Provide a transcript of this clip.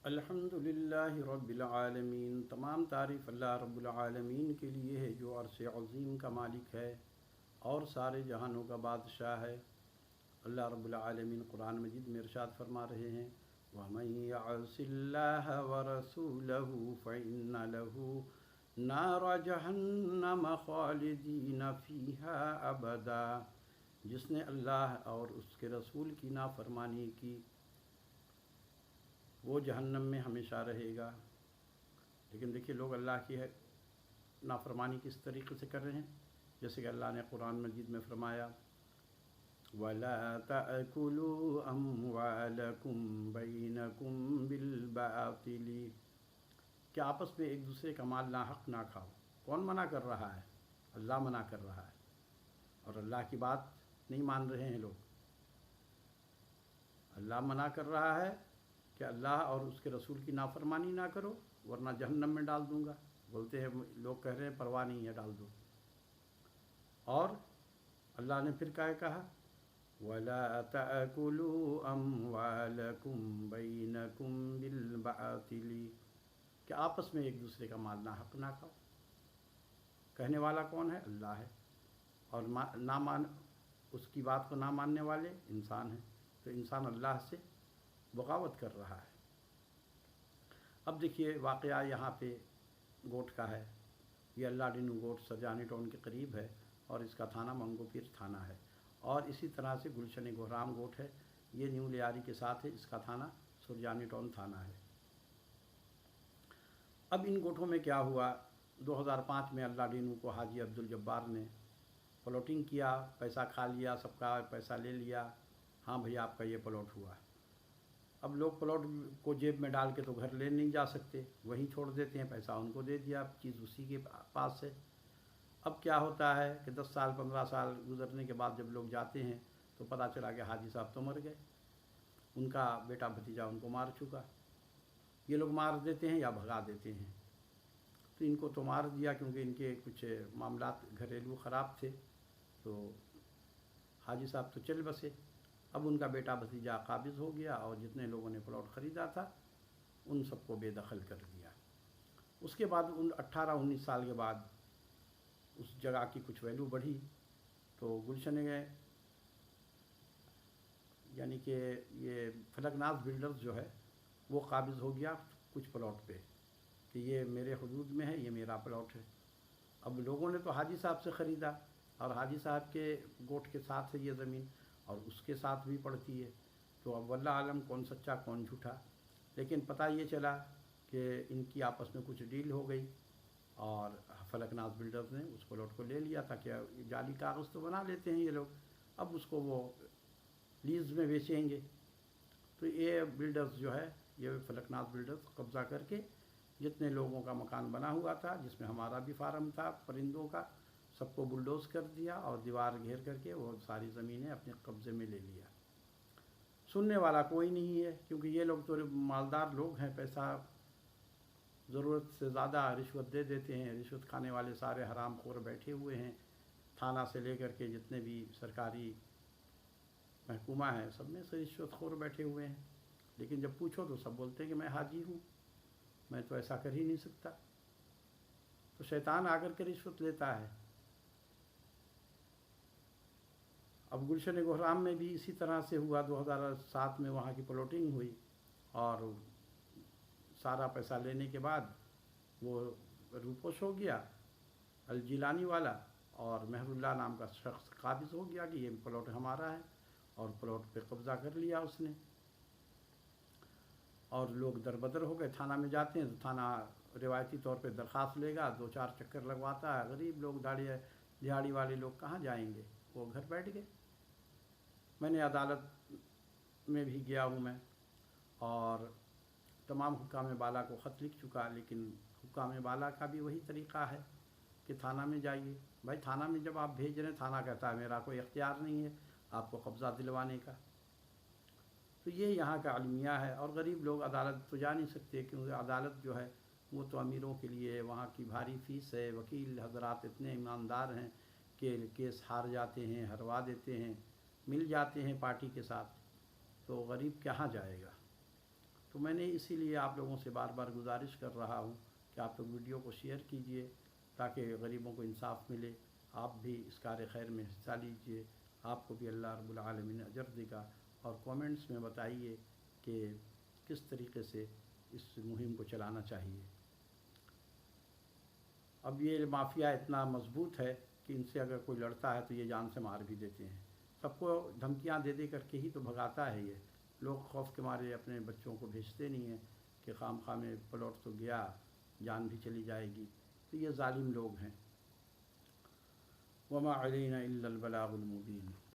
الحمدللہ رب العالمین، تمام تعریف اللہ رب العالمین کے لیے ہے جو عرش عظیم کا مالک ہے اور سارے جہانوں کا بادشاہ ہے۔ اللہ رب العالمین قرآن مجید میں ارشاد فرما رہے ہیں، وَمَن يَعْصِ اللَّهَ وَرَسُولَهُ فَإِنَّ لَهُ نَارَ جَهَنَّمَ خَالِدِينَ فِيهَا أَبَدًا۔ جس نے اللہ اور اس کے رسول کی نافرمانی کی وہ جہنم میں ہمیشہ رہے گا۔ لیکن دیکھیے لوگ اللہ کی نافرمانی کس طریقے سے کر رہے ہیں، جیسے کہ اللہ نے قرآن مجید میں فرمایا، وَلَا تَأْكُلُوا أَمْوَالَكُمْ بَيْنَكُمْ بِالْبَاطِلِ، کہ آپس میں ایک دوسرے کا مال ناحق نہ کھاؤ۔ کون منع کر رہا ہے؟ اللہ منع کر رہا ہے، اور اللہ کی بات نہیں مان رہے ہیں لوگ۔ اللہ منع کر رہا ہے کہ اللہ اور اس کے رسول کی نافرمانی نہ کرو ورنہ جہنم میں ڈال دوں گا۔ بولتے ہیں لوگ، کہہ رہے ہیں پرواہ نہیں ہے، ڈال دو۔ اور اللہ نے پھر کیا کہا، وَلَا تَأْكُلُوا أَمْوَالَكُمْ بَيْنَكُمْ بِالْبَاطِلِ، کہ آپس میں ایک دوسرے کا مال ناحق نہ کھاؤ۔ کہنے والا کون ہے؟ اللہ ہے، اور اس کی بات کو نہ ماننے والے انسان ہیں، تو انسان اللہ سے بغاوت کر رہا ہے۔ اب دیکھیے واقعہ یہاں پہ گوٹ کا ہے۔ یہ اللہ ڈینو گوٹ سرجانی ٹاؤن کے قریب ہے، اور اس کا تھانہ منگو پیر تھانہ ہے، اور اسی طرح سے گلشن گہرام گوٹ ہے، یہ نیو لیاری کے ساتھ ہے، اس کا تھانہ سرجانی ٹاؤن تھانہ ہے۔ اب ان گوٹوں میں کیا ہوا، 2005 میں اللہ ڈینو کو حاجی عبدالجبار نے پلاٹنگ کیا، پیسہ کھا لیا، سب کا پیسہ لے لیا، ہاں بھئی آپ کا یہ پلاٹ ہوا۔ اب لوگ پلاٹ کو جیب میں ڈال کے تو گھر لے نہیں جا سکتے، وہیں چھوڑ دیتے ہیں، پیسہ ان کو دے دیا، چیز اسی کے پاس ہے۔ اب کیا ہوتا ہے کہ 10 سال 15 سال گزرنے کے بعد جب لوگ جاتے ہیں تو پتہ چلا کہ حاجی صاحب تو مر گئے، ان کا بیٹا بھتیجا ان کو مار چکا۔ یہ لوگ مار دیتے ہیں یا بھگا دیتے ہیں، تو ان کو تو مار دیا کیونکہ ان کے کچھ معاملات گھریلو خراب تھے، تو حاجی صاحب تو چل بسے۔ اب ان کا بیٹا بھتیجا قابض ہو گیا، اور جتنے لوگوں نے پلاٹ خریدا تھا ان سب کو بے دخل کر دیا۔ اس کے بعد 18-19 سال کے بعد اس جگہ کی کچھ ویلیو بڑھی، تو گلشن یعنی کہ یہ فلک ناز بلڈرز جو ہے وہ قابض ہو گیا کچھ پلاٹ پہ، کہ یہ میرے حدود میں ہے، یہ میرا پلاٹ ہے۔ اب لوگوں نے تو حاجی صاحب سے خریدا، اور حاجی صاحب کے گوٹ کے ساتھ ہے یہ زمین، اور اس کے ساتھ بھی پڑتی ہے، تو اب واللہ عالم کون سچا کون جھوٹا۔ لیکن پتہ یہ چلا کہ ان کی آپس میں کچھ ڈیل ہو گئی، اور فلک ناز بلڈرز نے اس پلاٹ کو لے لیا، تاکہ جعلی کاغذ تو بنا لیتے ہیں یہ لوگ، اب اس کو وہ لیز میں بیچیں گے۔ تو یہ بلڈرز جو ہے، یہ فلک ناز بلڈرز قبضہ کر کے جتنے لوگوں کا مکان بنا ہوا تھا، جس میں ہمارا بھی فارم تھا پرندوں کا، سب کو بلڈوز کر دیا، اور دیوار گھیر کر کے وہ ساری زمینیں اپنے قبضے میں لے لیا۔ سننے والا کوئی نہیں ہے، کیونکہ یہ لوگ تو مالدار لوگ ہیں، پیسہ ضرورت سے زیادہ رشوت دے دیتے ہیں، رشوت کھانے والے سارے حرام خور بیٹھے ہوئے ہیں، تھانہ سے لے کر کے جتنے بھی سرکاری محکومہ ہیں سب میں سے رشوت خور بیٹھے ہوئے ہیں۔ لیکن جب پوچھو تو سب بولتے ہیں کہ میں حاجی ہوں، میں تو ایسا کر ہی نہیں سکتا۔ تو شیطان آ کر کے رشوت لیتا ہے۔ اب گلشن گہرام میں بھی اسی طرح سے ہوا، 2007 میں وہاں کی پلاٹنگ ہوئی، اور سارا پیسہ لینے کے بعد وہ روپوش ہو گیا الجیلانی والا، اور مہر اللہ نام کا شخص قابض ہو گیا کہ یہ پلاٹ ہمارا ہے، اور پلاٹ پہ قبضہ کر لیا اس نے، اور لوگ دربدر ہو گئے۔ تھانہ میں جاتے ہیں تو تھانہ روایتی طور پہ درخواست لے گا، 2-4 چکر لگواتا ہے، غریب لوگ دیہاڑی والے لوگ کہاں جائیں گے، وہ گھر بیٹھ گئے۔ میں نے عدالت میں بھی گیا ہوں میں، اور تمام حکام بالا کو خط لکھ چکا، لیکن حکام بالا کا بھی وہی طریقہ ہے کہ تھانہ میں جائیے۔ بھائی تھانہ میں جب آپ بھیج رہے ہیں، تھانہ کہتا ہے میرا کوئی اختیار نہیں ہے آپ کو قبضہ دلوانے کا۔ تو یہ یہاں کا المیہ ہے، اور غریب لوگ عدالت تو جا نہیں سکتے، کیونکہ عدالت جو ہے وہ تو امیروں کے لیے، وہاں کی بھاری فیس ہے، وکیل حضرات اتنے ایماندار ہیں کہ کیس ہار جاتے ہیں، ہروا دیتے ہیں، مل جاتے ہیں پارٹی کے ساتھ، تو غریب کہاں جائے گا۔ تو تو میں نے اسی لیے آپ لوگوں سے بار بار گزارش کر رہا ہوں کہ آپ لوگ ویڈیو کو شیئر کیجئے تاکہ غریبوں کو انصاف ملے، آپ بھی اس کار خیر میں حصہ لیجئے، آپ کو بھی اللہ رب العالمین اجر دے گا۔ اور کومنٹس میں بتائیے کہ کس طریقے سے اس مہم کو چلانا چاہیے۔ اب یہ مافیا اتنا مضبوط ہے کہ ان سے اگر کوئی لڑتا ہے تو یہ جان سے مار بھی دیتے ہیں، سب کو دھمکیاں دے دے کر کے ہی تو بھگاتا ہے۔ یہ لوگ خوف کے مارے اپنے بچوں کو بھیجتے نہیں ہیں کہ خام خواہ میں پلاٹ تو گیا، جان بھی چلی جائے گی، تو یہ ظالم لوگ ہیں۔ وما علینا الا البلاغ المبین۔